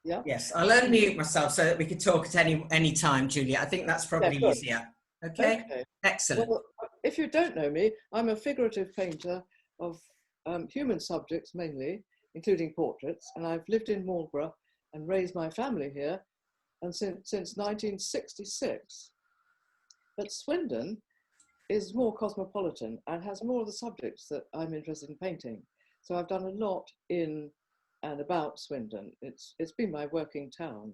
Yeah. Yes, I'll unmute myself so that we can talk at any time, Julia. I think that's probably Yeah, easier. Okay? Okay. Excellent. Well, if you don't know me, I'm a figurative painter of human subjects mainly, including portraits, and I've lived in Marlborough and raised my family here and since 1966. But Swindon is more cosmopolitan and has more of the subjects that I'm interested in painting. So I've done a lot in and about Swindon. It's been my working town.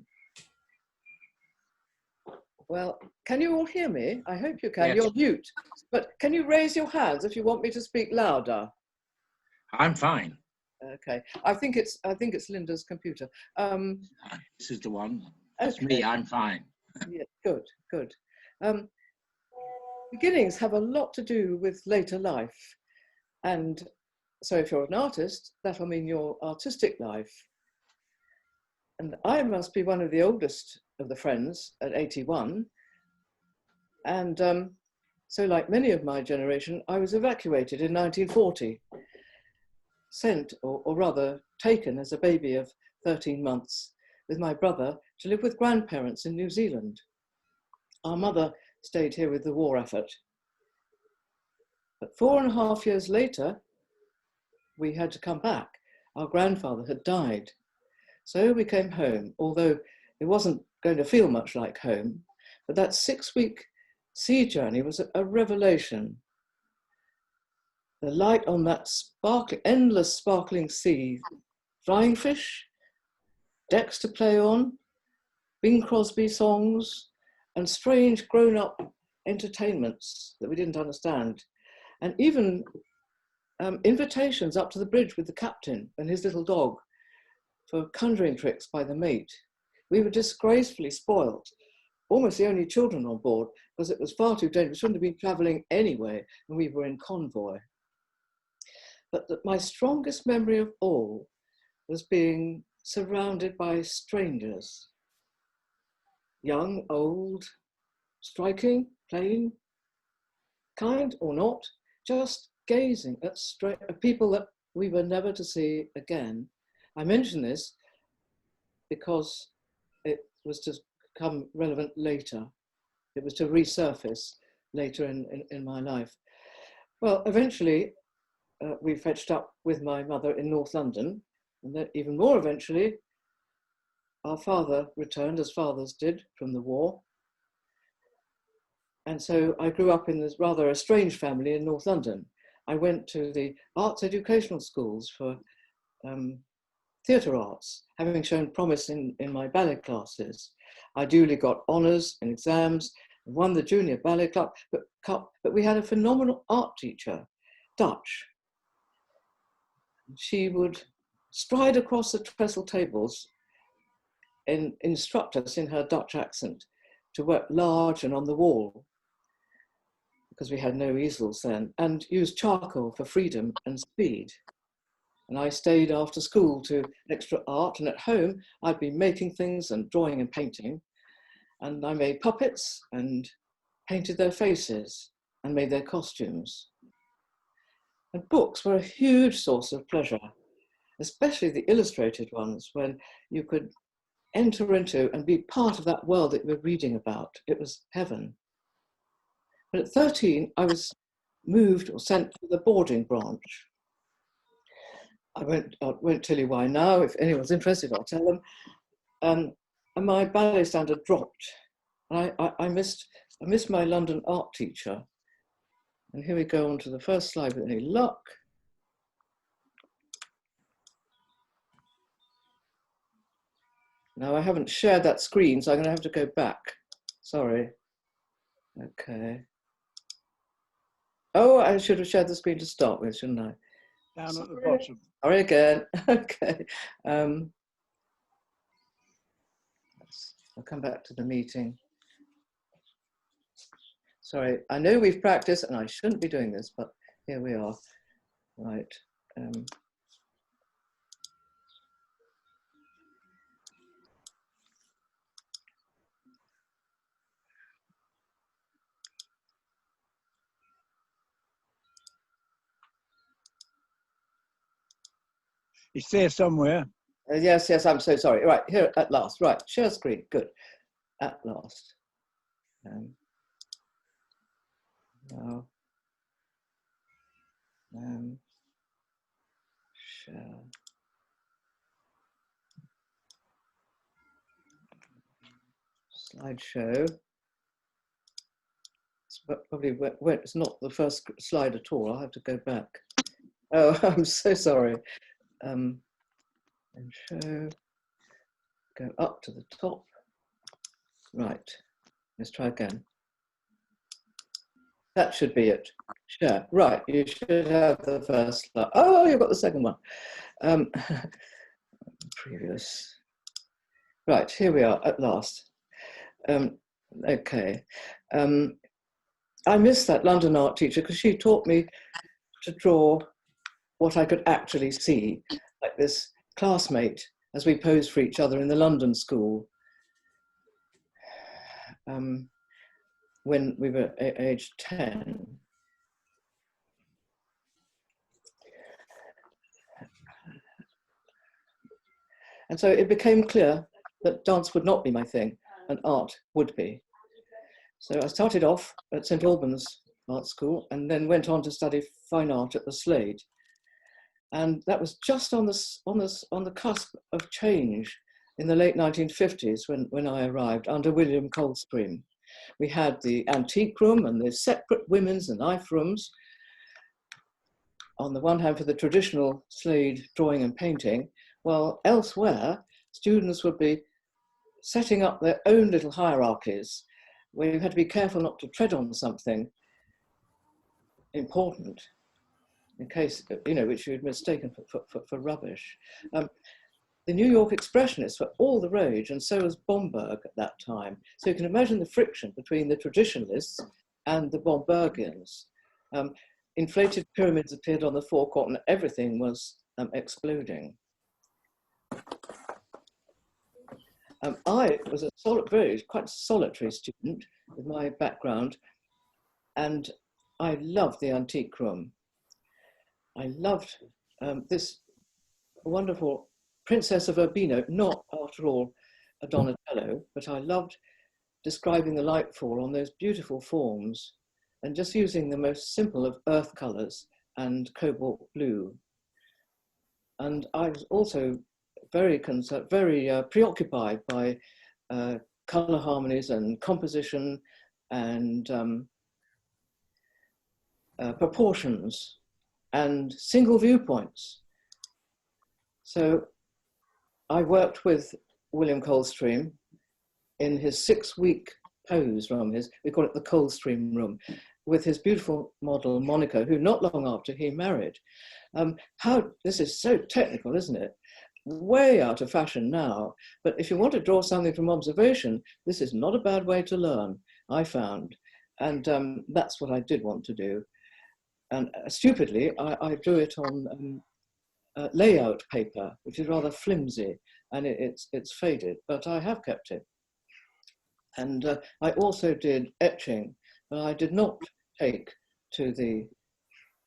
Well, can you all hear me? I hope you can. Yes. You're mute. But can you raise your hands if you want me to speak louder? I'm fine. Okay. I think it's Linda's computer. This is the one. That's okay. Me. I'm fine. Yeah, good, good. Beginnings have a lot to do with later life. And so if you're an artist, that'll mean your artistic life. And I must be one of the oldest of the friends at 81. And so like many of my generation, I was evacuated in 1940, sent, or rather taken as a baby of 13 months with my brother to live with grandparents in New Zealand. Our mother stayed here with the war effort. But 4.5 years later, we had to come back. Our grandfather had died. So we came home, although it wasn't going to feel much like home. But that 6-week sea journey was a revelation. The light on that endless sparkling sea, flying fish, decks to play on, Bing Crosby songs, and strange grown-up entertainments that we didn't understand. And even invitations up to the bridge with the captain and his little dog for conjuring tricks by the mate. We were disgracefully spoilt, almost the only children on board, because it was far too dangerous. We shouldn't have been traveling anyway, and we were in convoy. But my strongest memory of all was being surrounded by strangers. Young, old, striking, plain, kind or not, just gazing at people that we were never to see again. I mention this because it was to become relevant later. It was to resurface later in my life. Well, eventually we fetched up with my mother in North London, and then even more eventually, our father returned, as fathers did, from the war. And so I grew up in this rather a strange family in North London. I went to the arts educational schools for theatre arts, having shown promise in my ballet classes. I duly got honours in exams, won the junior ballet club, but we had a phenomenal art teacher, Dutch. She would stride across the trestle tables and instruct us in her Dutch accent to work large and on the wall, because we had no easels then, and use charcoal for freedom and speed. And I stayed after school to extra art, and at home I'd been making things and drawing and painting, and I made puppets and painted their faces and made their costumes. And books were a huge source of pleasure, especially the illustrated ones, when you could enter into and be part of that world that you were reading about. It was heaven. But at 13, I was moved or sent to the boarding branch. I won't tell you why now. If anyone's interested, I'll tell them. And my ballet standard dropped. And I missed my London art teacher. And here we go on to the first slide with any luck. Now I haven't shared that screen, so I'm going to have to go back. Sorry. Okay. Oh, I should have shared the screen to start with, shouldn't I? Down at the bottom. Sorry again. Okay. I'll come back to the meeting. Sorry, I know we've practiced and I shouldn't be doing this, but here we are. Right. It's there somewhere. Yes, yes, I'm so sorry. Right, here at last. Right, share screen. Good. At last. Now. Share. Slideshow. But probably it's not the first slide at all. I'll have to go back. Oh, I'm so sorry. And show, go up to the top. Right, let's try again. That should be it. Share. Right, you should have the first slide. Oh, you've got the second one. Previous. Right, here we are at last. Okay. I miss that London art teacher because she taught me to draw what I could actually see, like this classmate as we posed for each other in the London school when we were aged 10. And so it became clear that dance would not be my thing and art would be. So I started off at St Albans Art School and then went on to study fine art at the Slade. And that was just on the cusp of change in the late 1950s when I arrived under William Coldstream. We had the antique room and the separate women's and knife rooms. On the one hand for the traditional Slade drawing and painting, while elsewhere students would be setting up their own little hierarchies where you had to be careful not to tread on something important in case, which you'd mistaken for rubbish. The New York Expressionists were all the rage, and so was Bomberg at that time. So you can imagine the friction between the traditionalists and the Bombergians. Inflated pyramids appeared on the forecourt and everything was exploding. I was quite solitary student with my background, and I loved the antique room. I loved this wonderful Princess of Urbino, not after all a Donatello, but I loved describing the light fall on those beautiful forms and just using the most simple of earth colors and cobalt blue. And I was also very preoccupied by color harmonies and composition and proportions and single viewpoints. So I worked with William Coldstream in his 6-week pose room, we call it the Coldstream room, with his beautiful model, Monica, who not long after he married. This is so technical, isn't it? Way out of fashion now, but if you want to draw something from observation, this is not a bad way to learn, I found. And that's what I did want to do. And stupidly, I drew it on layout paper, which is rather flimsy, and it's faded, but I have kept it. And I also did etching, but I did not take to the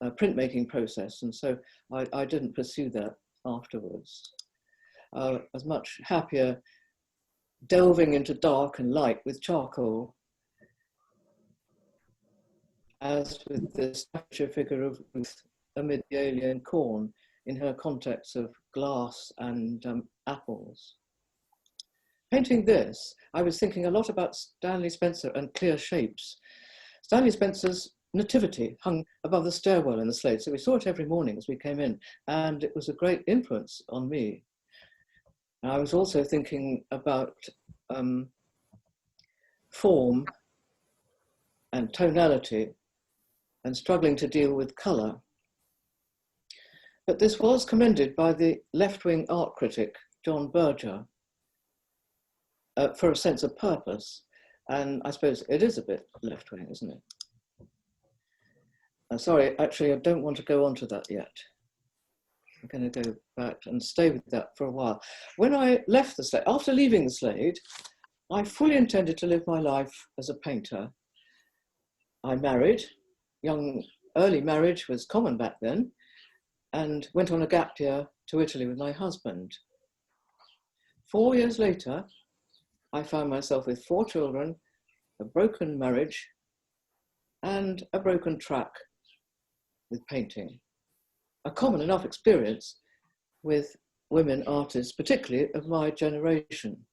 printmaking process, and so I didn't pursue that afterwards. I was much happier delving into dark and light with charcoal, as with this statue figure of Ruth amid the alien corn in her context of glass and apples. Painting this, I was thinking a lot about Stanley Spencer and clear shapes. Stanley Spencer's Nativity hung above the stairwell in the Slade, so we saw it every morning as we came in, and it was a great influence on me. I was also thinking about form and tonality and struggling to deal with colour. But this was commended by the left-wing art critic, John Berger, for a sense of purpose. And I suppose it is a bit left-wing, isn't it? Sorry, actually, I don't want to go on to that yet. I'm going to go back and stay with that for a while. When I left the Slade, after leaving the Slade, I fully intended to live my life as a painter. I married. Early marriage was common back then, and went on a gap year to Italy with my husband. 4 years later, I found myself with 4 children, a broken marriage, and a broken track with painting. A common enough experience with women artists, particularly of my generation.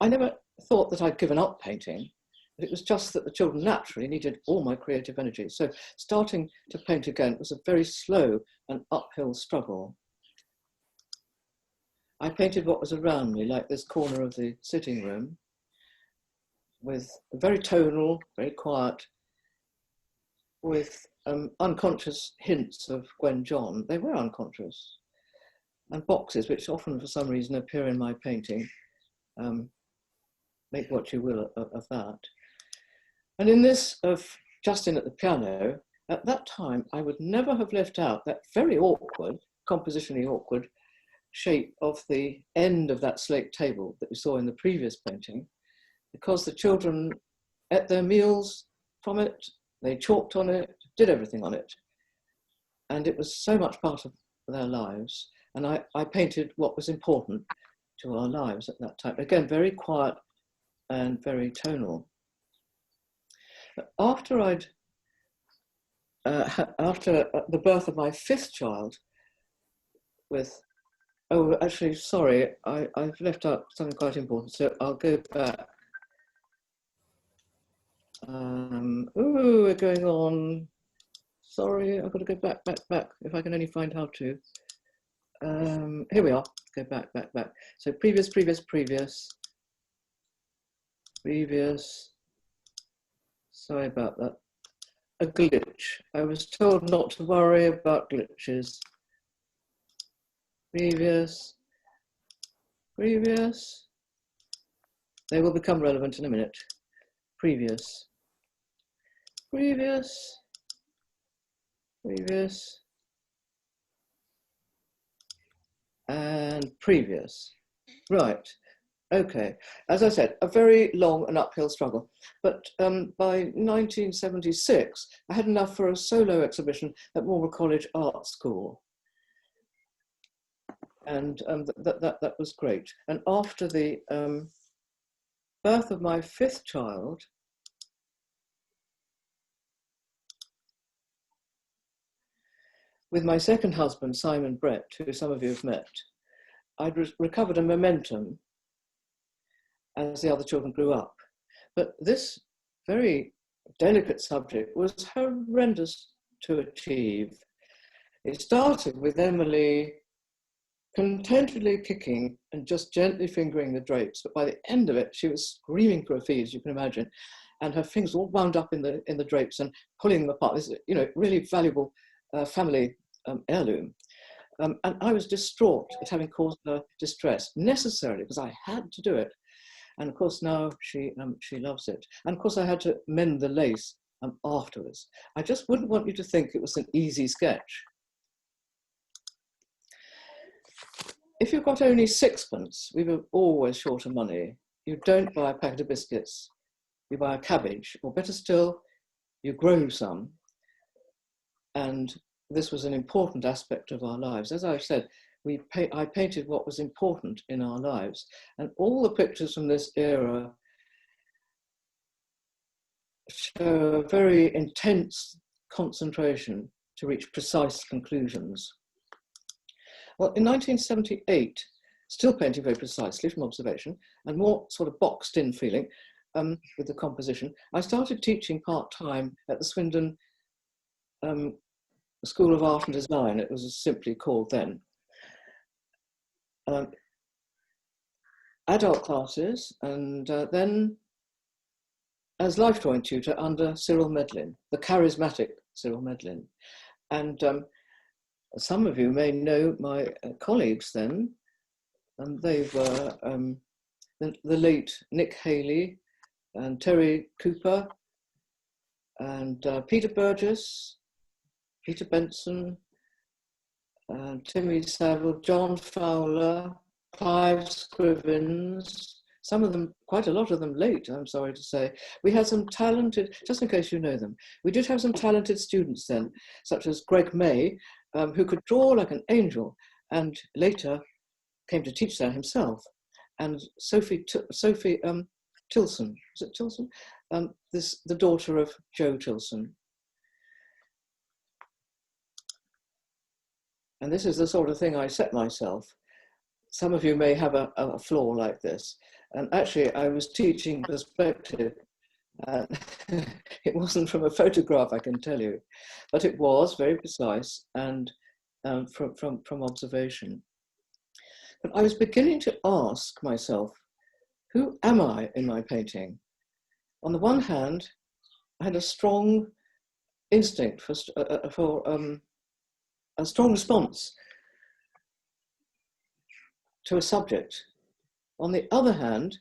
I never thought that I'd given up painting, but it was just that the children naturally needed all my creative energy. So starting to paint again was a very slow and uphill struggle. I painted what was around me, like this corner of the sitting room, with very tonal, very quiet, with unconscious hints of Gwen John. They were unconscious. And boxes, which often for some reason appear in my painting. Make what you will of that. And in this of Justin at the piano, at that time, I would never have left out that very awkward, compositionally awkward shape of the end of that slate table that we saw in the previous painting, because the children ate their meals from it, they chalked on it, did everything on it. And it was so much part of their lives. And I painted what was important to our lives at that time. Again, very quiet and very tonal. After the birth of my 5th child, actually, sorry, I've left out something quite important, so I'll go back. We're going on. Sorry, I've got to go back, if I can only find how to. Here we are, go back. So previous. Sorry about that. A glitch. I was told not to worry about glitches. Previous. They will become relevant in a minute. Previous. And previous. Right. Okay. As I said, a very long and uphill struggle. But by 1976, I had enough for a solo exhibition at Marlborough College Art School. And that was great. And after the birth of my 5th child, with my second husband, Simon Brett, who some of you have met, I'd recovered a momentum as the other children grew up. But this very delicate subject was horrendous to achieve. It started with Emily contentedly kicking and just gently fingering the drapes, but by the end of it, she was screaming for a fee, as you can imagine, and her fingers all wound up in the drapes and pulling them apart. This is, really valuable family heirloom. And I was distraught at having caused her distress, necessarily, because I had to do it. And of course, now she loves it. And of course, I had to mend the lace afterwards. I just wouldn't want you to think it was an easy sketch. If you've got only 6pence, we were always short of money. You don't buy a packet of biscuits, you buy a cabbage, or better still, you grow some. And this was an important aspect of our lives. As I've said, I painted what was important in our lives. And all the pictures from this era show a very intense concentration to reach precise conclusions. Well, in 1978, still painting very precisely from observation and more sort of boxed in feeling with the composition, I started teaching part-time at the Swindon School of Art and Design. It was simply called then. Adult classes, and then as life drawing tutor under Cyril Medlin, the charismatic Cyril Medlin. And some of you may know my colleagues then, and they were the late Nick Haley and Terry Cooper and Peter Burgess, Peter Benson, Timmy Saville, John Fowler, Clive Scrivens, some of them, quite a lot of them late, I'm sorry to say. We had some talented, just in case you know them, we did have some talented students then, such as Greg May, who could draw like an angel, and later came to teach there himself. And Sophie Tilson, is it Tilson? The daughter of Joe Tilson. And this is the sort of thing I set myself. Some of you may have a flaw like this. And actually, I was teaching perspective. It wasn't from a photograph, I can tell you, but it was very precise and from observation. But I was beginning to ask myself, who am I in my painting? On the one hand, I had a strong instinct for a strong response to a subject. On the other hand,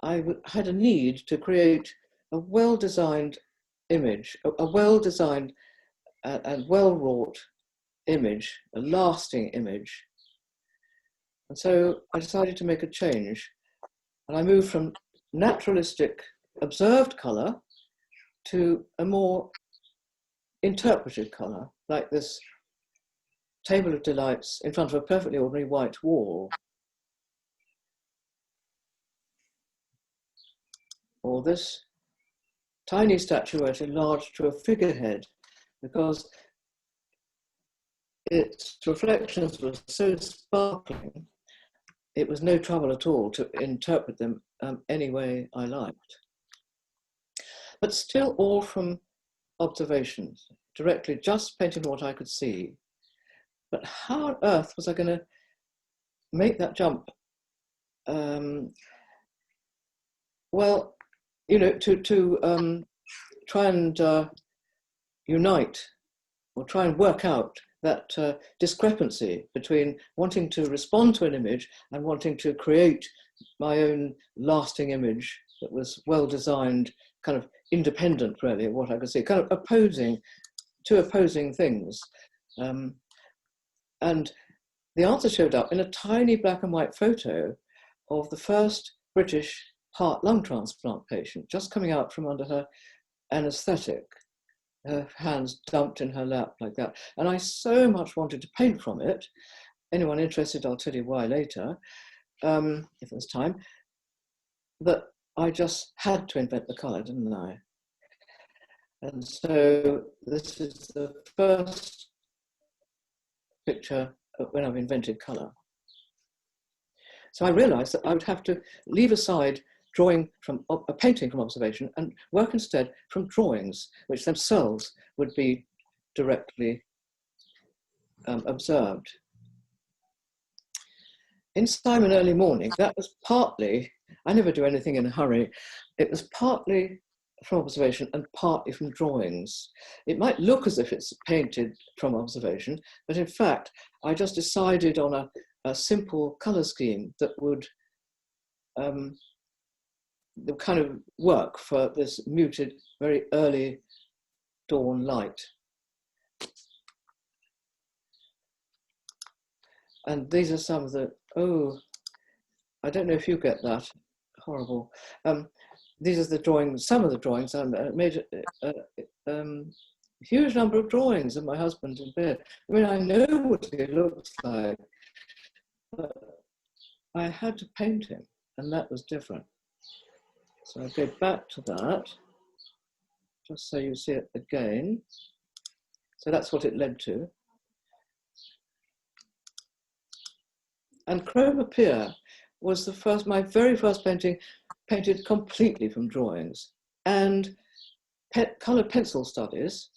I had a need to create a well-designed image, a well-designed and well-wrought image, a lasting image. And so I decided to make a change. And I moved from naturalistic observed colour to a more interpreted colour, like this table of delights in front of a perfectly ordinary white wall. Or this tiny statuette enlarged to a figurehead, because its reflections were so sparkling, it was no trouble at all to interpret them any way I liked. But still all from observations, directly just painting what I could see. But how on earth was I going to make that jump? Well, you know, to try and unite or try and work out that discrepancy between wanting to respond to an image and wanting to create my own lasting image that was well designed, kind of independent really of what I could see, kind of two opposing things. And the answer showed up in a tiny black and white photo of the first British heart lung transplant patient, just coming out from under her anaesthetic, her hands dumped in her lap like that. And I so much wanted to paint from it. Anyone interested, I'll tell you why later, if there's time. But I just had to invent the colour, didn't I? And so this is the first picture when I've invented colour. So I realised that I would have to leave aside drawing from a painting from observation and work instead from drawings, which themselves would be directly observed. In Simon Early Morning, that was partly, I never do anything in a hurry, it was partly from observation and partly from drawings. It might look as if it's painted from observation, but in fact, I just decided on a simple colour scheme that would the kind of work for this muted, very early dawn light. And these are some of the, I don't know if you get that, horrible. These are the drawings, some of the drawings. I made a huge number of drawings of my husband in bed. I mean, I know what he looks like, but I had to paint him, and that was different. So I'll go back to that, just so you see it again. So that's what it led to. And Chroma Pier was the first, my very first painting, painted completely from drawings and coloured pencil studies,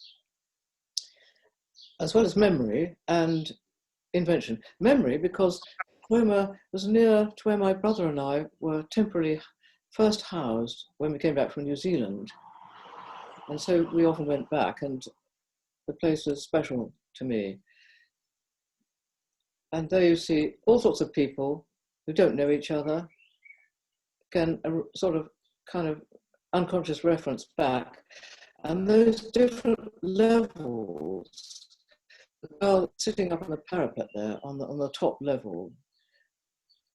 as well as memory and invention. Memory, because Chroma was near to where my brother and I were temporarily first housed when we came back from New Zealand. And so we often went back, and the place was special to me. And there you see all sorts of people who don't know each other, can sort of kind of unconscious reference back. And those different levels, the girl sitting up on the parapet there on the top level,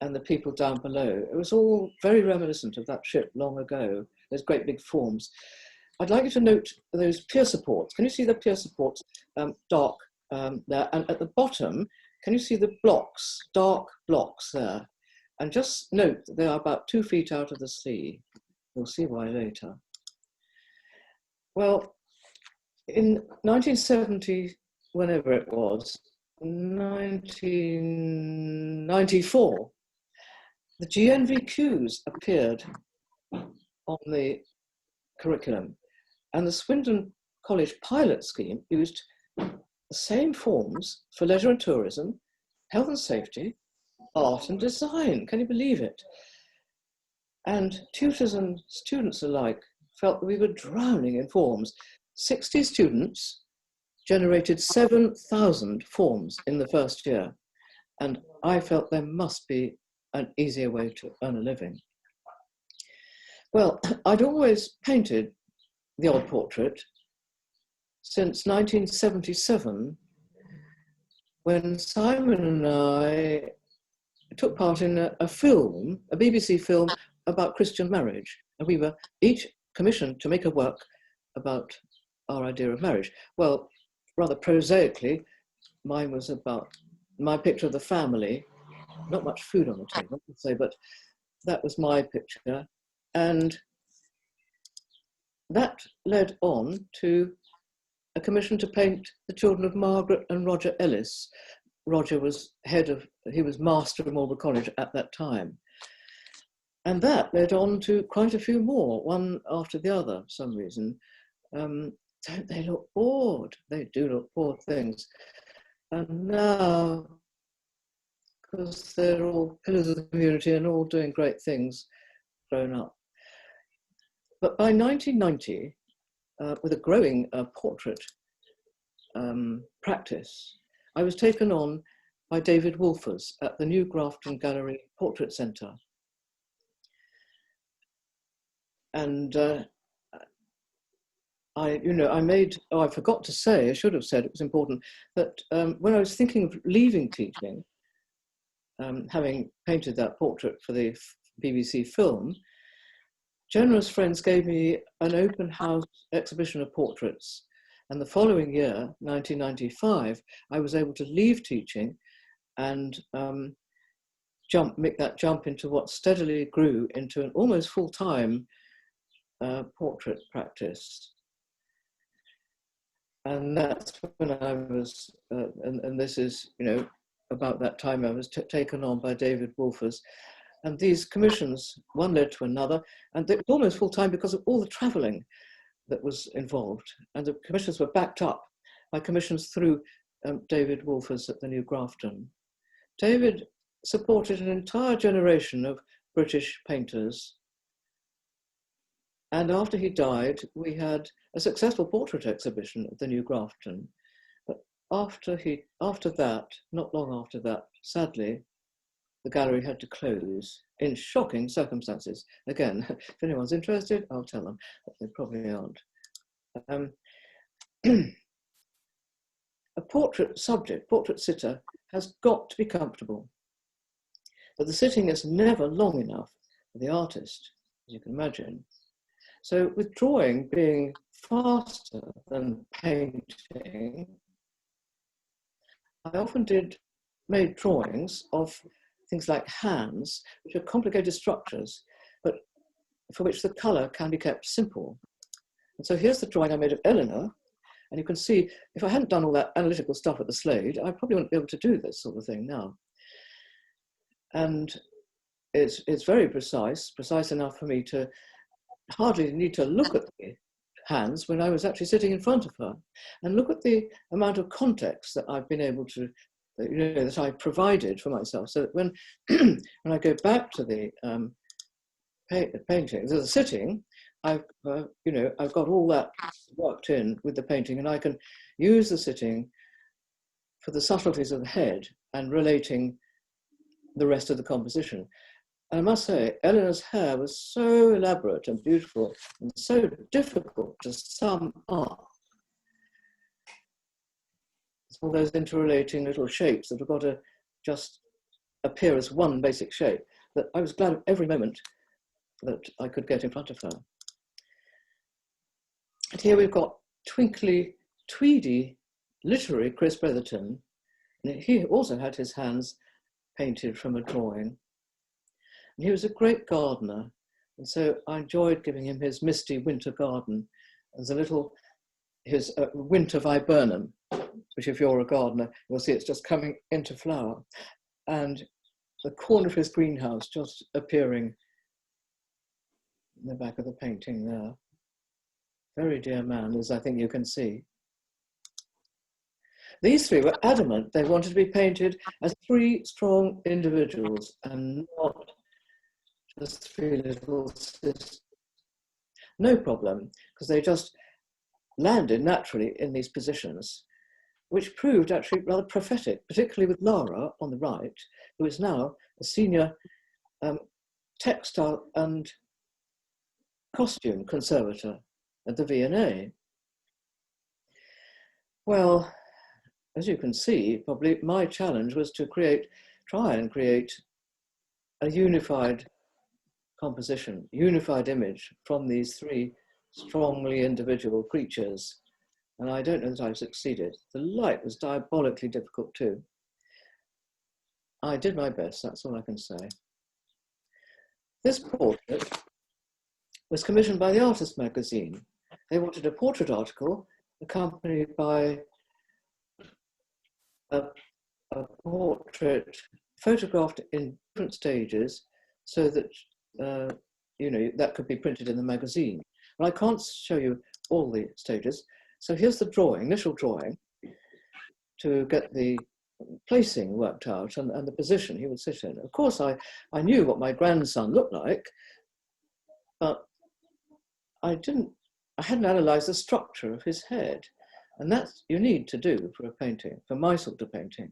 and the people down below. It was all very reminiscent of that ship long ago, those great big forms. I'd like you to note those pier supports. Can you see the pier supports, dark there? And at the bottom, can you see the blocks, dark blocks there? And just note that they are about 2 feet out of the sea. You'll see why later. Well, in 1970, whenever it was, 1994, the GNVQs appeared on the curriculum, and the Swindon College pilot scheme used the same forms for leisure and tourism, health and safety, art and design. Can you believe it? And tutors and students alike felt that we were drowning in forms. 60 students generated 7,000 forms in the first year, and I felt there must be an easier way to earn a living. Well, I'd always painted the odd portrait since 1977, when Simon and I took part in a film, a BBC film about Christian marriage. And we were each commissioned to make a work about our idea of marriage. Well, rather prosaically, mine was about my picture of the family. Not much food on the table, I would say, but that was my picture. And that led on to a commission to paint the children of Margaret and Roger Ellis. Roger was he was master of Marlborough College at that time. And that led on to quite a few more, one after the other, for some reason. Don't they look bored? They do look bored, things. And now, because they're all pillars of the community and all doing great things, grown up. But by 1990, with a growing portrait practice, I was taken on by David Wolfers at the New Grafton Gallery Portrait Centre. And I forgot to say, I should have said, it was important, that when I was thinking of leaving teaching, having painted that portrait for the BBC film, generous friends gave me an open house exhibition of portraits. And the following year, 1995, I was able to leave teaching and make that jump into what steadily grew into an almost full-time portrait practice. And that's when I was, and this is, about that time I was taken on by David Wolfers. And these commissions, one led to another, and it was almost full-time because of all the travelling that was involved. And the commissions were backed up by commissions through David Wolfers at the New Grafton. David supported an entire generation of British painters. And after he died, we had a successful portrait exhibition at the New Grafton. But after that, not long after that, sadly, the gallery had to close in shocking circumstances. Again, if anyone's interested, I'll tell them, but they probably aren't. A portrait subject, portrait sitter, has got to be comfortable. But the sitting is never long enough for the artist, as you can imagine. So with drawing being faster than painting, I often made drawings of things like hands, which are complicated structures, but for which the colour can be kept simple. And so here's the drawing I made of Eleanor, and you can see, if I hadn't done all that analytical stuff at the Slade, I probably wouldn't be able to do this sort of thing now. And it's very precise enough for me to hardly need to look at the hands when I was actually sitting in front of her, and look at the amount of context that I've been able to, that I provided for myself, so that when when I go back to the painting, the sitting, I've got all that worked in with the painting, and I can use the sitting for the subtleties of the head and relating the rest of the composition. I must say, Eleanor's hair was so elaborate and beautiful and so difficult to sum up. It's all those interrelating little shapes that have got to just appear as one basic shape that I was glad of every moment that I could get in front of her. And here we've got twinkly, tweedy, literary Chris Bretherton. And he also had his hands painted from a drawing. And he was a great gardener. And so I enjoyed giving him his misty winter garden as a little, his winter viburnum, which if you're a gardener, you'll see it's just coming into flower. And the corner of his greenhouse just appearing in the back of the painting there. Very dear man, as I think you can see. These three were adamant they wanted to be painted as three strong individuals and not just three little sisters. No problem, because they just landed naturally in these positions, which proved actually rather prophetic, particularly with Lara on the right, who is now a senior textile and costume conservator at the V&A. Well, as you can see, probably my challenge was to try and create a unified composition, unified image from these three strongly individual creatures. And I don't know that I've succeeded. The light was diabolically difficult too. I did my best, that's all I can say. This portrait was commissioned by the Artist magazine. They wanted a portrait article accompanied by a portrait photographed in different stages so that, you know, that could be printed in the magazine. But I can't show you all the stages. So here's the drawing, initial drawing, to get the placing worked out and the position he would sit in. Of course, I knew what my grandson looked like, but I hadn't analysed the structure of his head. And that's you need to do for a painting, for my sort of painting.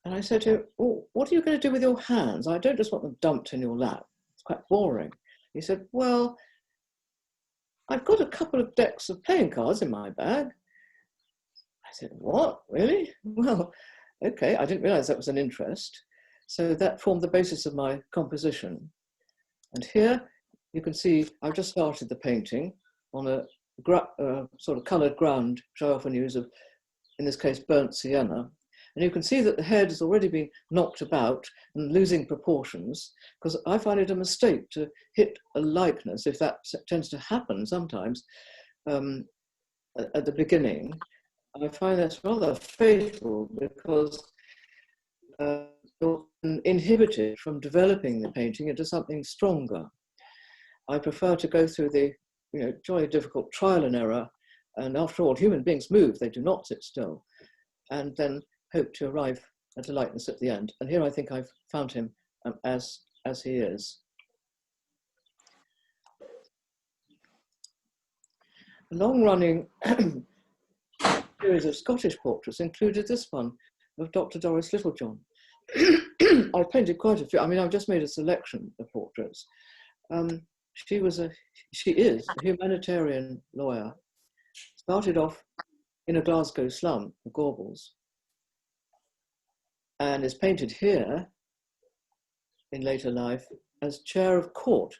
And I said to him, oh, what are you going to do with your hands? I don't just want them dumped in your lap. It's quite boring. He said, well, I've got a couple of decks of playing cards in my bag. I said, what, really? Well, okay, I didn't realise that was an interest. So that formed the basis of my composition. And here you can see I've just started the painting on a sort of coloured ground, which I often use of, in this case, burnt sienna. And you can see that the head has already been knocked about and losing proportions, because I find it a mistake to hit a likeness, if that tends to happen sometimes at the beginning. I find that's rather fatal because you're inhibited from developing the painting into something stronger. I prefer to go through the jolly difficult trial and error, and after all, human beings move, they do not sit still, and then hope to arrive at a likeness at the end. And here I think I've found him as he is. A long-running series of Scottish portraits included this one of Dr. Doris Littlejohn. I painted quite a few. I mean, I've just made a selection of portraits. She is a humanitarian lawyer. Started off in a Glasgow slum, the Gorbals, and is painted here in later life as chair of court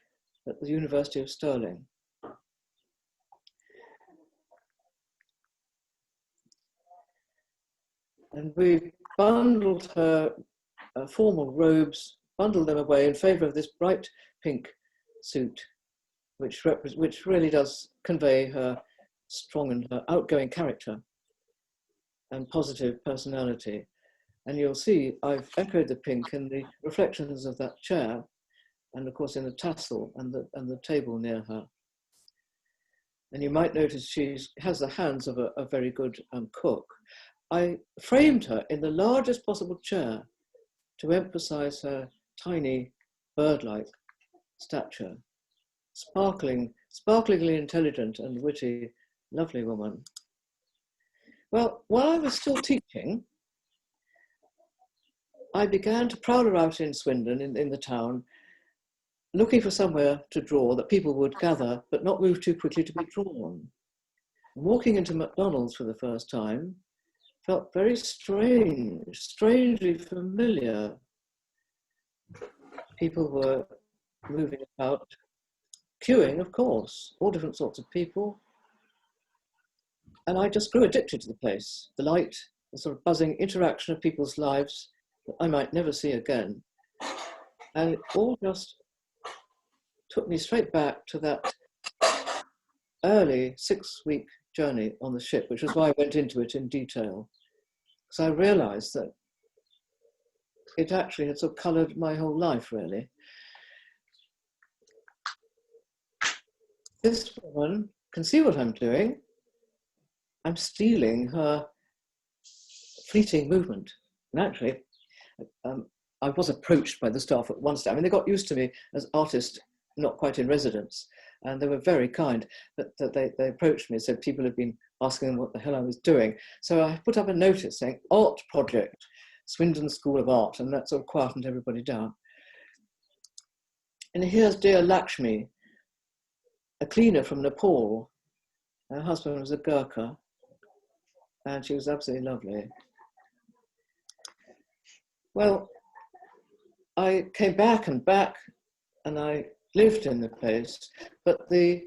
at the University of Stirling. And we bundled her formal robes, bundled them away in favour of this bright pink suit, which really does convey her strong and her outgoing character and positive personality. And you'll see I've echoed the pink in the reflections of that chair, and of course in the tassel and the table near her. And you might notice she has the hands of a very good cook. I framed her in the largest possible chair to emphasize her tiny bird-like stature. Sparklingly intelligent and witty, lovely woman. Well, while I was still teaching, I began to prowl around in Swindon, in the town, looking for somewhere to draw that people would gather, but not move too quickly to be drawn. Walking into McDonald's for the first time, felt very strange, strangely familiar. People were moving about, queuing, of course, all different sorts of people. And I just grew addicted to the place, the light, the sort of buzzing interaction of people's lives that I might never see again. And it all just took me straight back to that early 6-week journey on the ship, which is why I went into it in detail. Because I realized that it actually had sort of colored my whole life, really. This woman can see what I'm doing. I'm stealing her fleeting movement. And actually, I was approached by the staff at one stage. I mean, they got used to me as artist, not quite in residence, and they were very kind. But they approached me and said people had been asking them what the hell I was doing. So I put up a notice saying, art project, Swindon School of Art, and that sort of quietened everybody down. And here's dear Lakshmi, a cleaner from Nepal. Her husband was a Gurkha, and she was absolutely lovely. Well, I came back, and I lived in the place, but the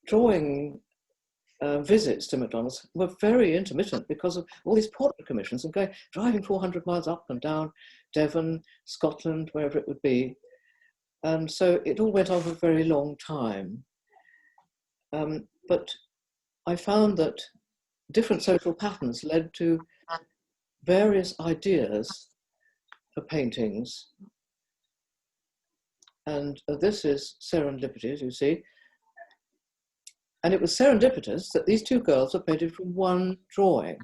drawing visits to McDonald's were very intermittent because of all these portrait commissions and driving 400 miles up and down Devon, Scotland, wherever it would be. And so it all went on for a very long time. But I found that different social patterns led to various ideas for paintings. And this is serendipity, as you see. And it was serendipitous that these two girls were painted from one drawing.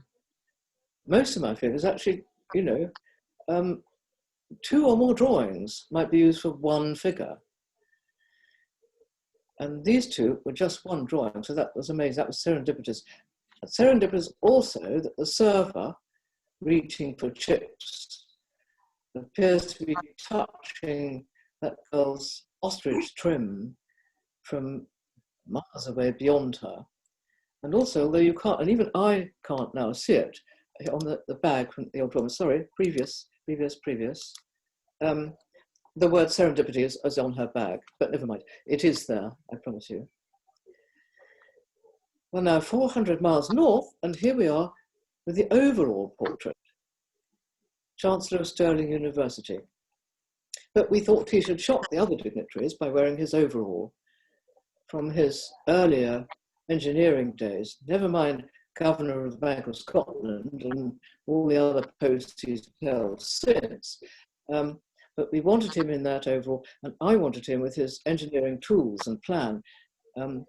Most of my figures actually, you know, 2 or more drawings might be used for one figure. And these two were just one drawing, so that was amazing. That was serendipitous. And serendipitous also that the server, reaching for chips, appears to be touching that girl's ostrich trim from miles away beyond her. And also, although you can't, and even I can't now see it, on the bag from the old drawing, sorry, previous. The word serendipity is on her bag, but never mind. It is there, I promise you. Well, now 400 miles north, and here we are with the overall portrait. Chancellor of Stirling University. But we thought he should shock the other dignitaries by wearing his overall from his earlier engineering days, never mind Governor of the Bank of Scotland and all the other posts he's held since. But we wanted him in that overall, and I wanted him with his engineering tools and plan,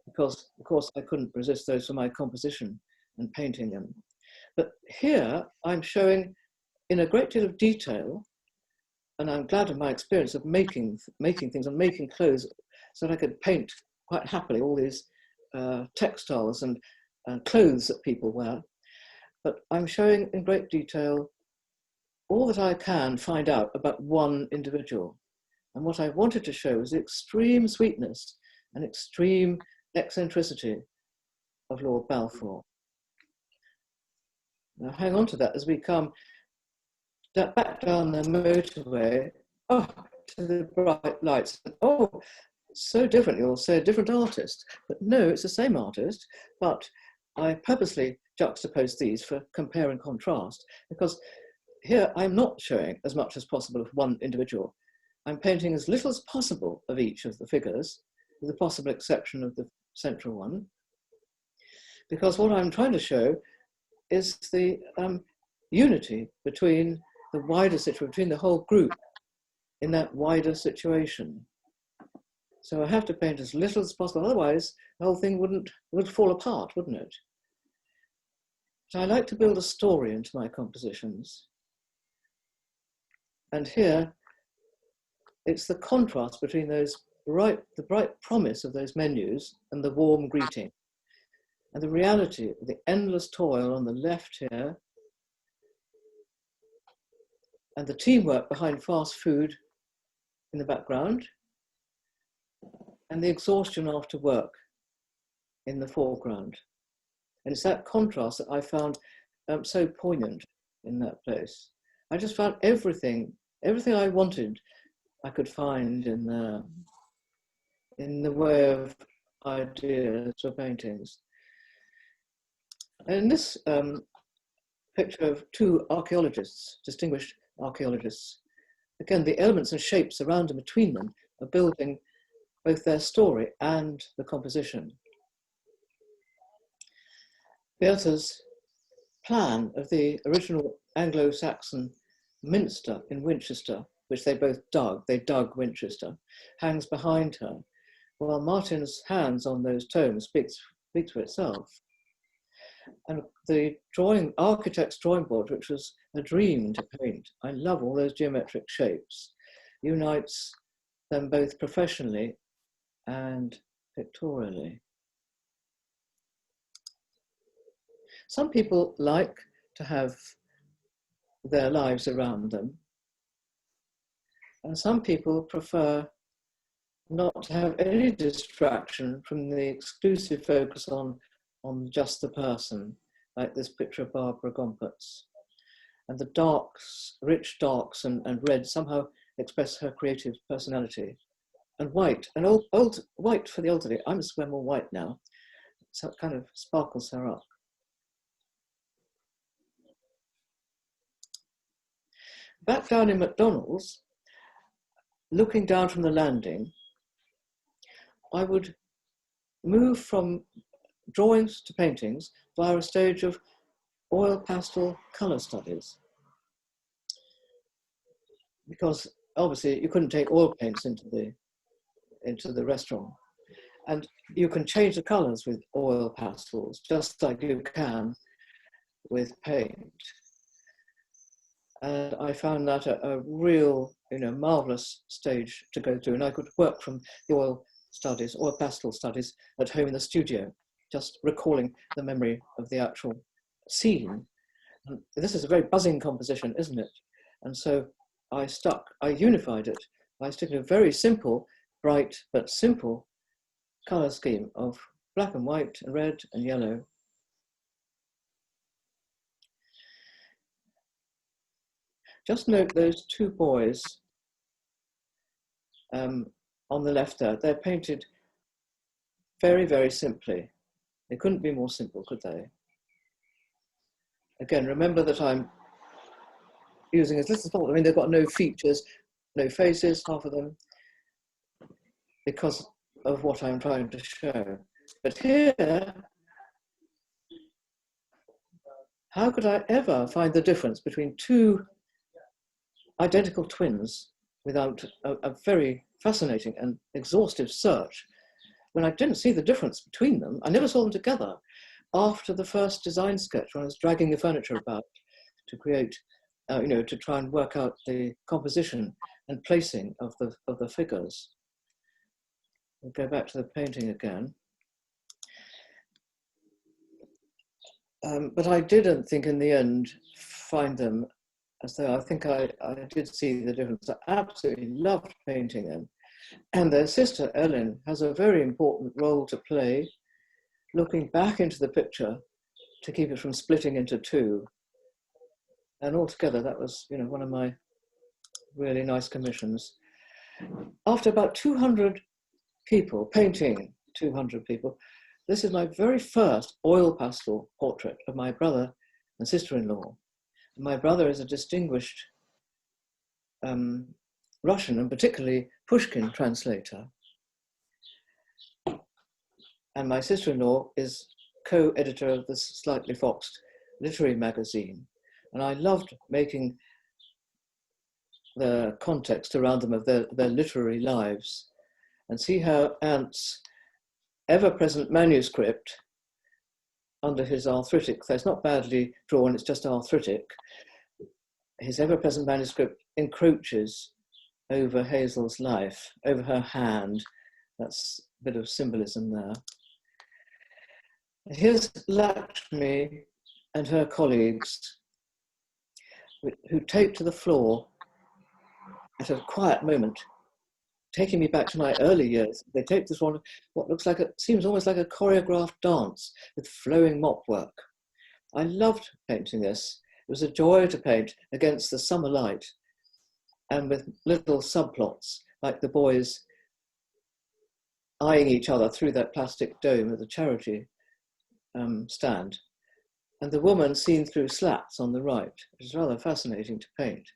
because, of course, I couldn't resist those for my composition and painting them. But here I'm showing in a great deal of detail, and I'm glad of my experience of making things and making clothes so that I could paint quite happily all these textiles and clothes that people wear. But I'm showing in great detail all that I can find out about one individual. And what I wanted to show was the extreme sweetness and extreme eccentricity of Lord Balfour. Now hang on to that as we come back down the motorway, to the bright lights. Oh, so different, you'll say a different artist. But no, it's the same artist, but I purposely juxtaposed these for compare and contrast, because here I'm not showing as much as possible of one individual. I'm painting as little as possible of each of the figures, with the possible exception of the central one, because what I'm trying to show is the unity between the wider situation, between the whole group in that wider situation. So I have to paint as little as possible, otherwise the whole thing would fall apart, wouldn't it? So I like to build a story into my compositions. And here, it's the contrast between the bright promise of those menus and the warm greeting, and the reality of the endless toil on the left here, and the teamwork behind fast food in the background, and the exhaustion after work in the foreground. And it's that contrast that I found so poignant in that place. I just found everything I wanted, I could find in the way of ideas for paintings. And this picture of two archaeologists, distinguished archaeologists, again, the elements and shapes around and between them are building both their story and the composition. Beata's plan of the original Anglo-Saxon minster in Winchester, which they both dug, they dug Winchester, hangs behind her, while Martin's hands on those tomes speaks for itself. And the architect's drawing board, which was a dream to paint, I love all those geometric shapes, unites them both professionally and pictorially. Some people like to have their lives around them, and some people prefer not to have any distraction from the exclusive focus on just the person, like this picture of Barbara Gompertz. And the darks, rich darks and red somehow express her creative personality. And white, white for the elderly. I must wear more white now, so it kind of sparkles her up. Back down in McDonald's, looking down from the landing, I would move from drawings to paintings via a stage of oil pastel colour studies. Because obviously you couldn't take oil paints into the restaurant. And you can change the colours with oil pastels, just like you can with paint. And I found that a real, marvellous stage to go through. And I could work from the oil pastel studies at home in the studio, just recalling the memory of the actual scene. And this is a very buzzing composition, isn't it? And so I unified it by sticking a very simple, bright but simple colour scheme of black and white and red and yellow. Just note those two boys on the left there. They're painted very, very simply. They couldn't be more simple, could they? Again, remember that I'm using as little as possible. I mean, they've got no features, no faces, half of them, because of what I'm trying to show. But here, how could I ever find the difference between two identical twins without a very fascinating and exhaustive search, when I didn't see the difference between them? I never saw them together after the first design sketch, when I was dragging the furniture about to create, to try and work out the composition and placing of the figures. We'll go back to the painting again. But I didn't think in the end find them, as though I think I did see the difference. I absolutely loved painting them. And their sister, Ellen, has a very important role to play, looking back into the picture to keep it from splitting into two. And altogether, that was, one of my really nice commissions. After about 200 people, painting 200 people, this is my very first oil pastel portrait of my brother and sister-in-law. My brother is a distinguished Russian and particularly Pushkin translator. And my sister-in-law is co-editor of the Slightly Foxed literary magazine. And I loved making the context around them of their literary lives, and see how Ant's ever-present manuscript under his arthritic, so it's not badly drawn, it's just arthritic, his ever-present manuscript encroaches over Hazel's life, over her hand. That's a bit of symbolism there. Here's Lakshmi and her colleagues, who take to the floor at a quiet moment taking me back to my early years. They take this one, what looks like seems almost like a choreographed dance with flowing mop work. I loved painting this. It was a joy to paint against the summer light and with little subplots like the boys eyeing each other through that plastic dome of the charity stand, and the woman seen through slats on the right, which is rather fascinating to paint,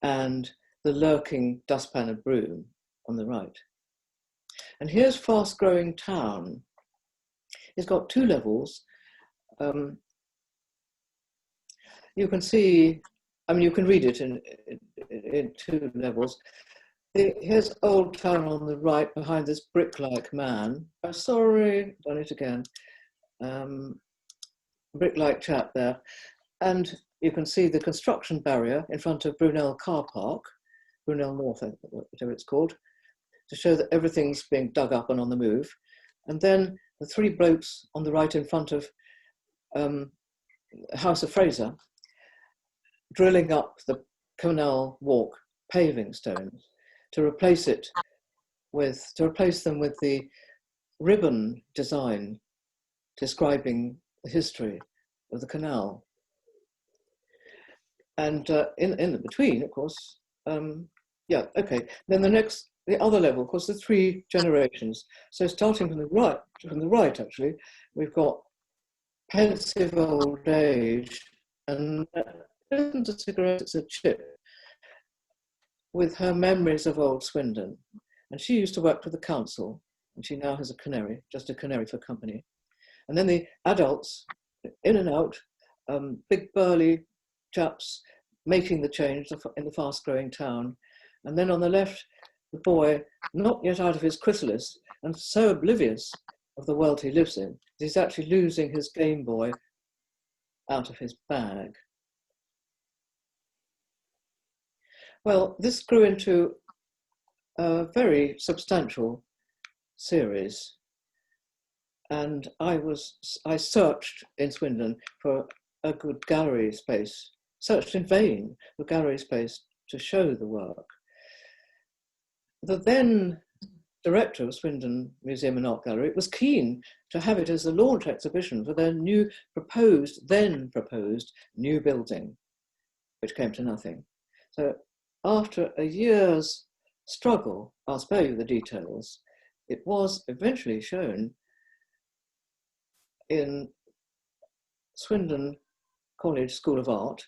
and the lurking dustpan and broom on the right. And here's Fast Growing Town. It's got 2 levels. You can see, I mean, you can read it in 2 levels. Here's Old Town on the right behind this brick-like man. Oh, sorry, done it again. Brick-like chap there. And you can see the construction barrier in front of Brunel Car Park, Brunel North, whatever it's called, to show that everything's being dug up and on the move. And then the 3 blokes on the right in front of House of Fraser, drilling up the Canal Walk paving stones to replace them with the ribbon design describing the history of the canal. And in the between, of course, yeah, okay. Then the other level, of course, the 3 generations. So starting from the right, actually, we've got pensive old age, and it isn't a cigarette, it's a chip, with her memories of old Swindon. And she used to work for the council, and she now has a canary, just a canary for company. And then the adults, in and out, big burly chaps making the change in the fast-growing town. And then on the left, the boy, not yet out of his chrysalis, and so oblivious of the world he lives in, he's actually losing his Game Boy out of his bag. Well, this grew into a very substantial series, and I searched in Swindon for a good gallery space, searched in vain for gallery space to show the work. The then director of Swindon Museum and Art Gallery was keen to have it as a launch exhibition for their then proposed new building, which came to nothing. So after a year's struggle, I'll spare you the details, it was eventually shown in Swindon College School of Art,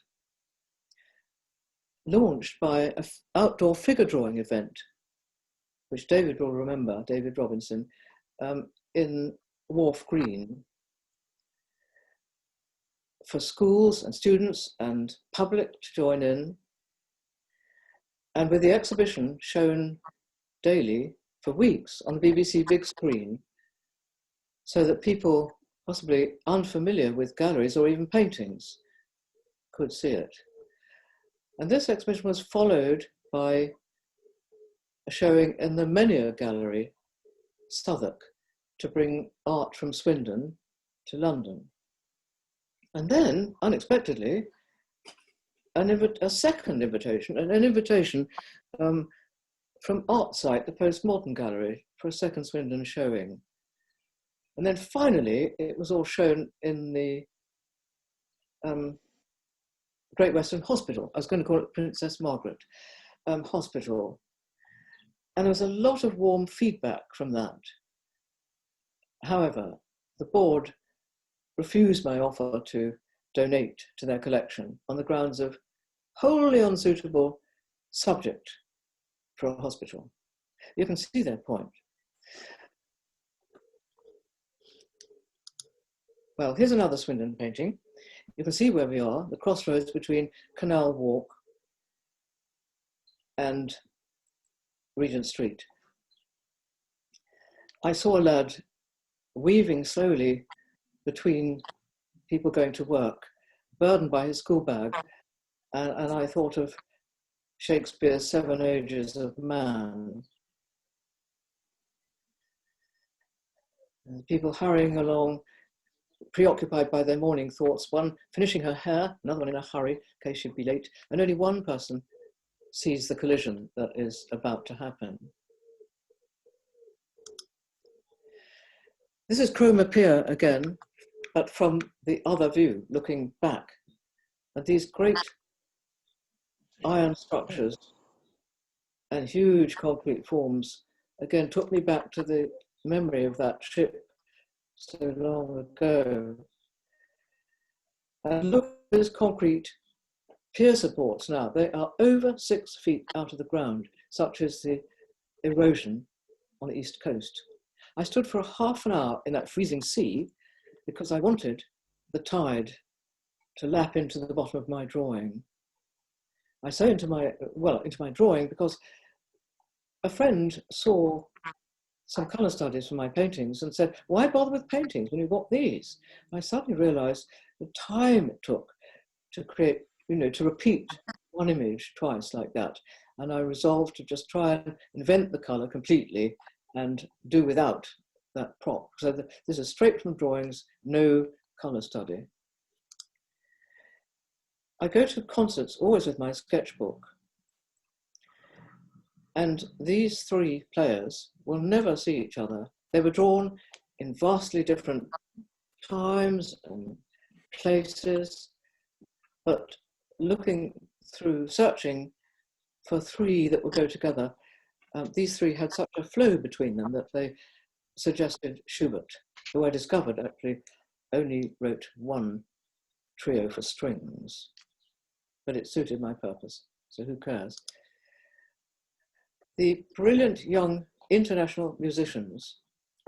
launched by an outdoor figure drawing event, which David will remember, David Robinson, in Wharf Green, for schools and students and public to join in, and with the exhibition shown daily for weeks on the BBC big screen, so that people possibly unfamiliar with galleries or even paintings could see it. And this exhibition was followed by a showing in the Menhir Gallery, Southwark, to bring art from Swindon to London. And then, unexpectedly, a second invitation, an invitation from Artsite, the Postmodern Gallery, for a second Swindon showing. And then finally, it was all shown in the Great Western Hospital. I was going to call it Princess Margaret Hospital. And there was a lot of warm feedback from that. However, the board refused my offer to donate to their collection on the grounds of wholly unsuitable subject for a hospital. You can see their point. Well, here's another Swindon painting. You can see where we are, the crossroads between Canal Walk and Regent Street. I saw a lad weaving slowly between people going to work, burdened by his school bag, and I thought of Shakespeare's 7 Ages of Man. And people hurrying along, preoccupied by their morning thoughts, one finishing her hair, another one in a hurry in case she'd be late, and only one person sees the collision that is about to happen. This is chroma pier again, but from the other view, looking back. And these great iron structures and huge concrete forms, again, took me back to the memory of that ship so long ago. And look at these concrete pier supports now. They are over 6 feet out of the ground, such is the erosion on the east coast. I stood for half an hour in that freezing sea because I wanted the tide to lap into the bottom of my drawing. I say into my drawing because a friend saw some colour studies for my paintings and said, why bother with paintings when you've got these? And I suddenly realised the time it took to create, to repeat one image twice like that. And I resolved to just try and invent the colour completely and do without that prop. So this is straight from drawings, no colour study. I go to concerts always with my sketchbook. And these three players will never see each other. They were drawn in vastly different times and places, but looking through, searching for three that would go together, these three had such a flow between them that they suggested Schubert, who I discovered actually only wrote one trio for strings, but it suited my purpose, so who cares? The brilliant young international musicians'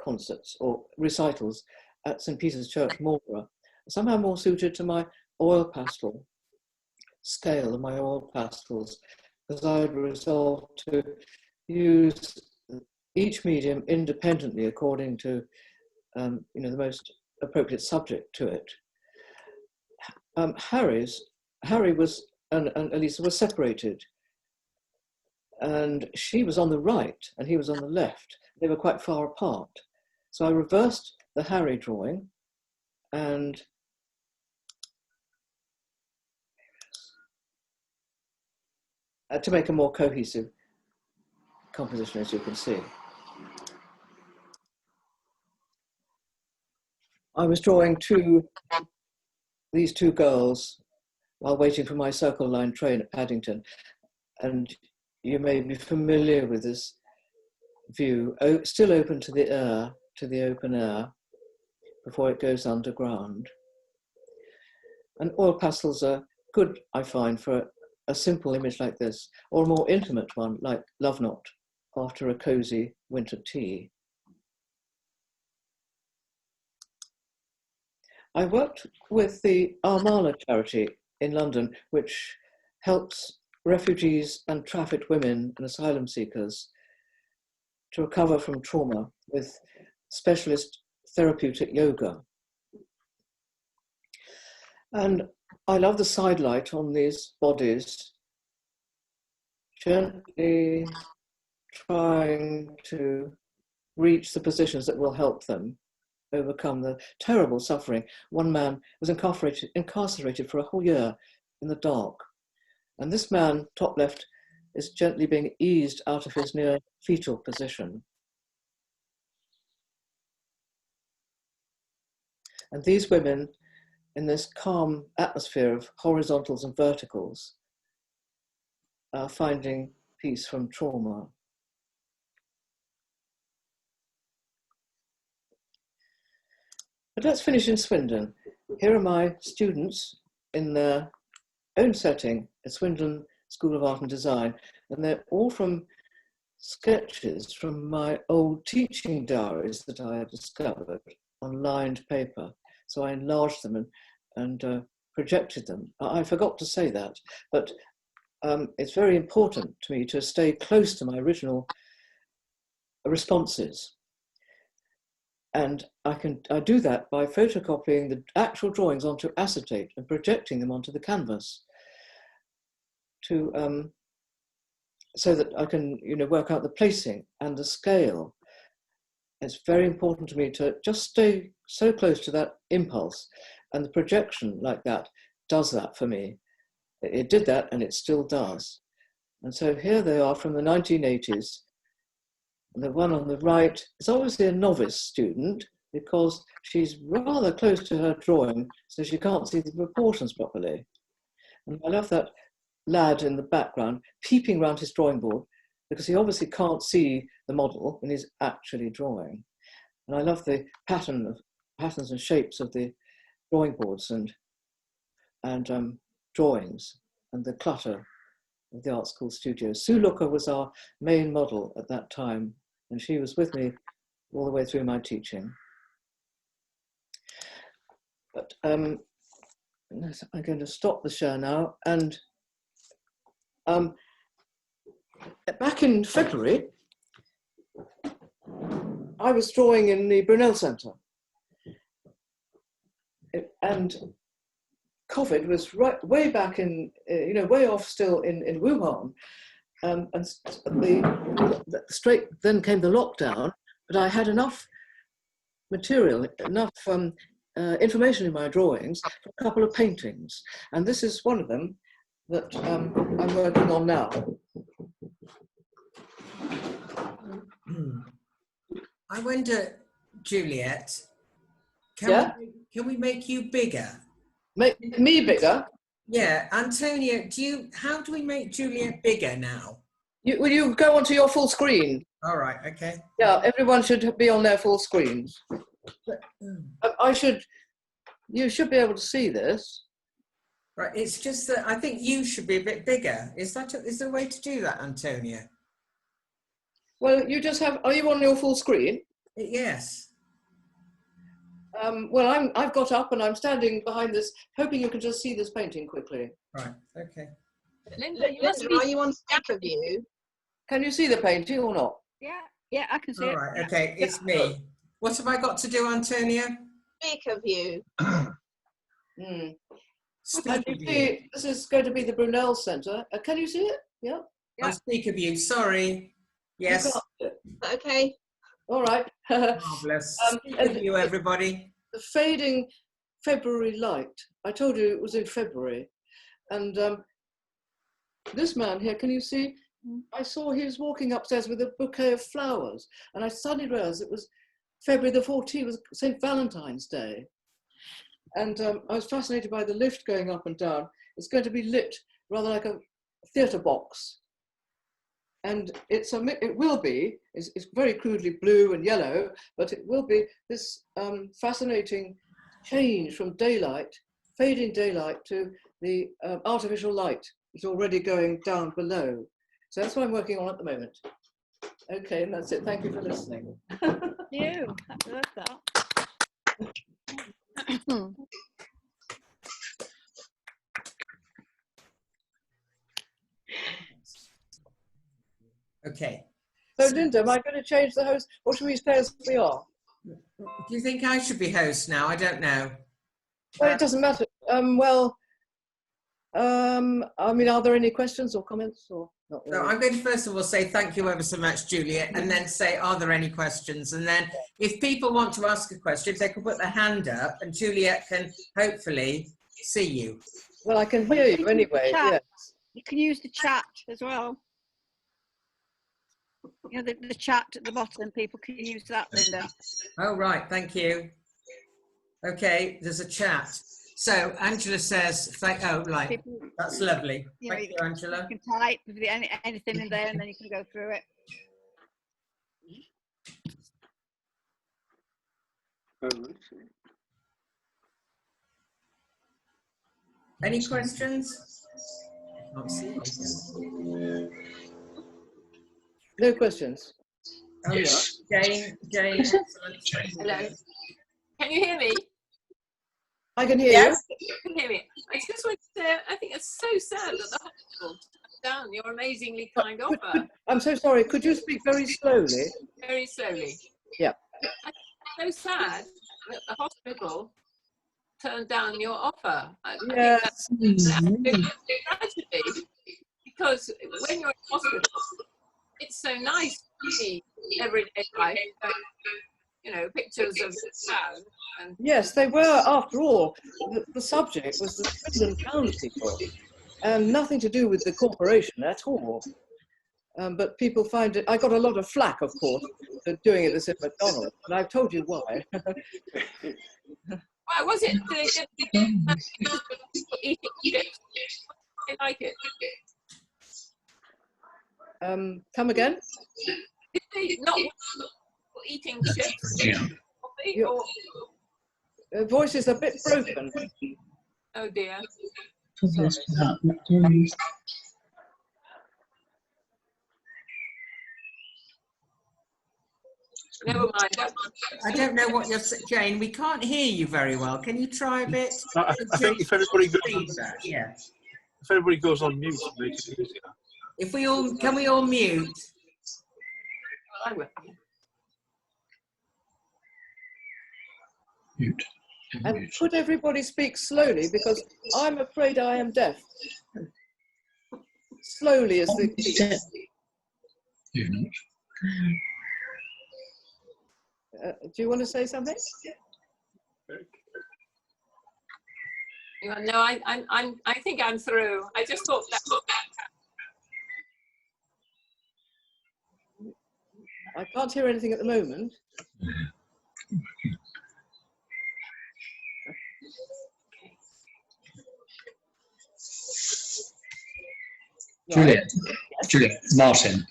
concerts or recitals at St. Peter's Church, Marlborough, somehow more suited to my oil pastel scale of my oil pastels, because I had resolved to use each medium independently according to the most appropriate subject to it. Harry was and Elisa were separated, and she was on the right and he was on the left. They were quite far apart. So I reversed the Harry drawing and to make a more cohesive composition, as you can see. I was drawing these two girls while waiting for my Circle Line train at Paddington. And you may be familiar with this view, still open to the air, to the open air, before it goes underground. And oil pastels are good, I find, for a simple image like this, or a more intimate one, like Love Knot, after a cosy winter tea. I worked with the Armala charity in London, which helps refugees and trafficked women and asylum seekers to recover from trauma with specialist therapeutic yoga. And I love the sidelight on these bodies, gently trying to reach the positions that will help them overcome the terrible suffering. One man was incarcerated for a whole year in the dark. And this man, top left, is gently being eased out of his near fetal position. And these women, in this calm atmosphere of horizontals and verticals, are finding peace from trauma. But let's finish in Swindon. Here are my students in their own setting at Swindon School of Art and Design, and they're all from sketches from my old teaching diaries that I had discovered on lined paper. So I enlarged them and projected them. I forgot to say that, but it's very important to me to stay close to my original responses. And I do that by photocopying the actual drawings onto acetate and projecting them onto the canvas to so that I can work out the placing and the scale. It's very important to me to just stay so close to that impulse, and the projection like that does that for me. It did that and it still does. And so here they are from the 1980s. The one on the right is obviously a novice student because she's rather close to her drawing, so she can't see the proportions properly. And I love that lad in the background peeping round his drawing board because he obviously can't see the model when he's actually drawing. And I love the patterns and shapes of the drawing boards and drawings and the clutter of the art school studio. Sue Looker was our main model at that time, and she was with me all the way through my teaching. But I'm going to stop the show now. And back in February, I was drawing in the Brunel Centre. And COVID was way back in, way off still in Wuhan. And straight then came the lockdown, but I had enough material, enough information in my drawings for a couple of paintings. And this is one of them that I'm working on now. I wonder, Juliet, can we make you bigger? Make me bigger? Yeah, Antonia, how do we make Juliet bigger now? Will you go onto your full screen? All right, okay. Yeah, everyone should be on their full screens. You should be able to see this. Right, it's just that I think you should be a bit bigger. Is there a way to do that, Antonia? Well, you just are you on your full screen? Yes. Well, I've got up and I'm standing behind this, hoping you can just see this painting quickly. Right, okay. Linda, are you on speaker view? Can you see the painting or not? Yeah, I can see it. All right, okay, it's me. What have I got to do, Antonia? Speaker view. Speaker view. This is going to be the Brunel Centre. Can you see it? Yeah. On speaker view, sorry. Yes. Okay. All right. Marvellous. Speaker view, everybody. The fading February light. I told you it was in February. And this man here, can you see? I saw he was walking upstairs with a bouquet of flowers. And I suddenly realised it was February the 14th, was St. Valentine's Day. And I was fascinated by the lift going up and down. It's going to be lit rather like a theatre box. And it's very crudely blue and yellow, but it will be this fascinating change from daylight, fading daylight, to the artificial light that's already going down below. So that's what I'm working on at the moment. Okay, and that's it. Thank you for listening. You. I love that. Okay. So Linda, am I going to change the host, or should we stay as we are? Do you think I should be host now? I don't know. Well, it doesn't matter. I mean, are there any questions or comments or not really? So I'm going to first of all say thank you ever so much, Juliet, and then say, are there any questions? And then if people want to ask a question, if they can put their hand up and Juliet can hopefully see you. Well, I can hear you anyway, yes. You can use the chat as well. You know, the chat at the bottom, people can use that, Linda. Oh, right, thank you. Okay, there's a chat. So Angela says, that's lovely. Thank you, Angela. You can type anything in there and then you can go through it. Any questions? No questions. Oh, yeah. Jane. Hello. Can you hear me? I can hear you. You can hear me. I just want to say, I think it's so sad that the hospital turned down your amazingly kind offer. I'm so sorry. Could you speak very slowly? Very slowly. Yeah. It's so sad that the hospital turned down your offer. I think Yes. that's a tragedy, because when you're in hospital, it's so nice to see everyday life. You know, pictures of town. And yes, they were, after all. The subject was the Swindon town people. and nothing to do with the corporation at all. But people find it, I got a lot of flack, of course, for doing it as in McDonald's, and I've told you why. Why was it they didn't eating chips? They like it. Come again? Did they not eating chips? Yeah. Or, The voice is a bit broken. oh dear. Never mind. I don't know what you're saying, Jane. We can't hear you very well. Can you try a bit? I think if everybody goes on, Feedback, yeah. if everybody goes on mute, it makes it easier. If we all can we all mute? I will. Mute. And could everybody speak slowly, because I'm afraid I am deaf. Slowly is the key. You're not. Do you want to say something? No, I think I'm through. I just thought that. I can't hear anything at the moment. Juliet, Martin.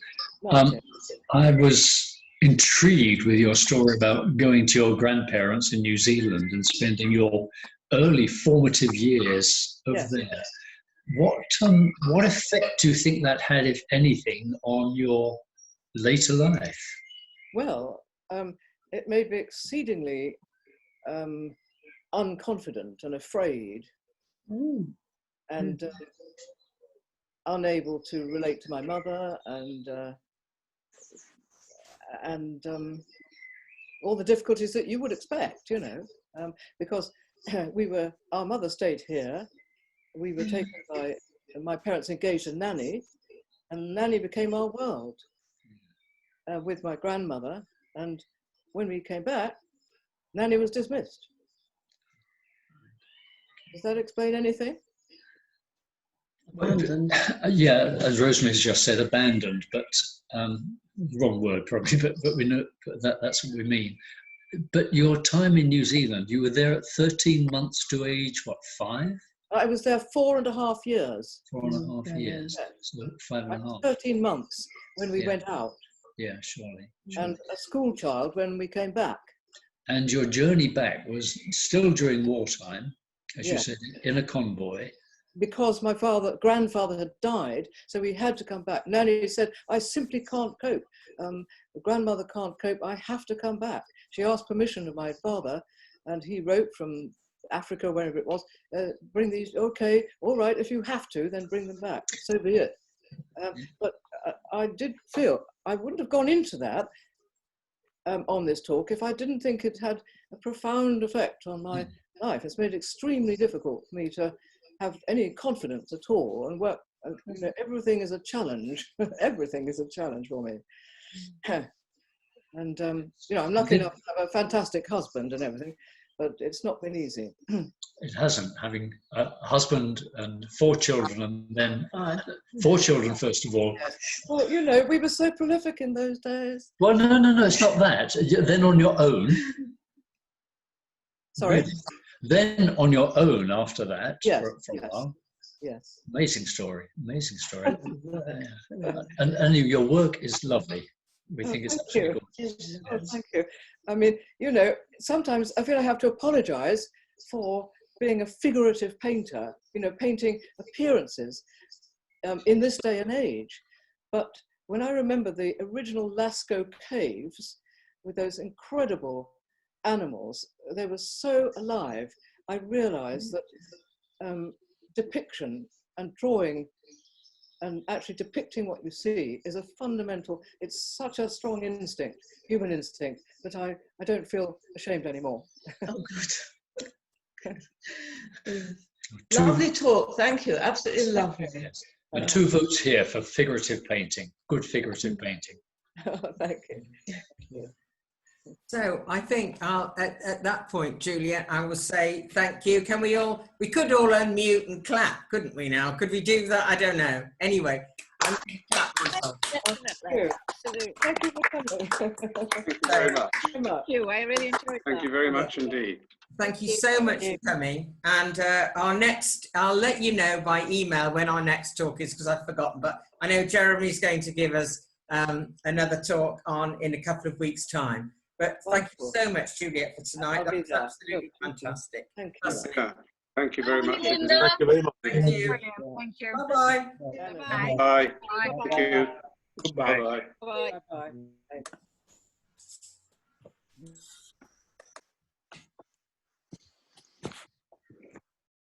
I was intrigued with your story about going to your grandparents in New Zealand and spending your early formative years over there. What effect do you think that had, if anything, on your later life? Well, it made me exceedingly unconfident and afraid, and unable to relate to my mother, and all the difficulties that you would expect, you know, because our mother stayed here. We were taken by, my parents engaged a nanny, and nanny became our world with my grandmother. And when we came back, nanny was dismissed. Does that explain anything? Abandoned. Yeah, as Rosemary's just said, abandoned, but wrong word probably, but we know that's what we mean. But your time in New Zealand, you were there at 13 months to age, what, 5? I was there 4.5 years. 4.5 years, so 5.5. 13 months when we went out. Yeah, surely. And a school child when we came back. And your journey back was still during wartime, as you said, in a convoy. Because my grandfather had died, so we had to come back. Nanny said, I simply can't cope. Grandmother can't cope, I have to come back. She asked permission of my father, and he wrote from Africa, wherever it was, bring these, okay, all right, if you have to, then bring them back, so be it. But I did feel, I wouldn't have gone into that on this talk if I didn't think it had a profound effect on my life. It's made it extremely difficult for me to have any confidence at all and work. You know, everything is a challenge. Everything is a challenge for me. And you know, I'm lucky enough to have a fantastic husband and everything, but it's not been easy. It hasn't, having a husband and 4 children, and then 4 children first of all. Yes. Well, you know, we were so prolific in those days. Well, no, it's not that. Then on your own. Sorry? Then on your own after that, yes, for a while. Yes. Amazing story. And your work is lovely. We think it's absolutely gorgeous. Oh, thank you. I mean, you know, sometimes I feel I have to apologize for being a figurative painter, you know, painting appearances in this day and age. But when I remember the original Lascaux caves with those incredible animals, they were so alive, I realized that depiction and drawing and actually depicting what you see is a fundamental, it's such a strong instinct, human instinct, that I don't feel ashamed anymore. Oh, good. Lovely talk, thank you, absolutely lovely. Yes. And 2 votes here for figurative painting, good figurative painting. Thank you. So I think at that point, Juliet, I will say thank you. Can we all, we could all unmute and clap, couldn't we now? Could we do that? I don't know. Anyway, I'm going to clap myself. Definitely. Absolutely. Thank you for coming. Thank you very much. Very much. Thank you. I really enjoyed that. Thank you very much indeed. Thank you so much for coming. And I'll let you know by email when our next talk is, because I've forgotten, but I know Jeremy's going to give us another talk in a couple of weeks' time. But thank you so much, Juliet, for tonight. That was absolutely fantastic. Thank you. Yeah. Thank you very much. Thank you very much. Thank you. Thank you. Bye-bye. Bye. Bye. Bye. Thank you. Goodbye. Bye-bye. Bye.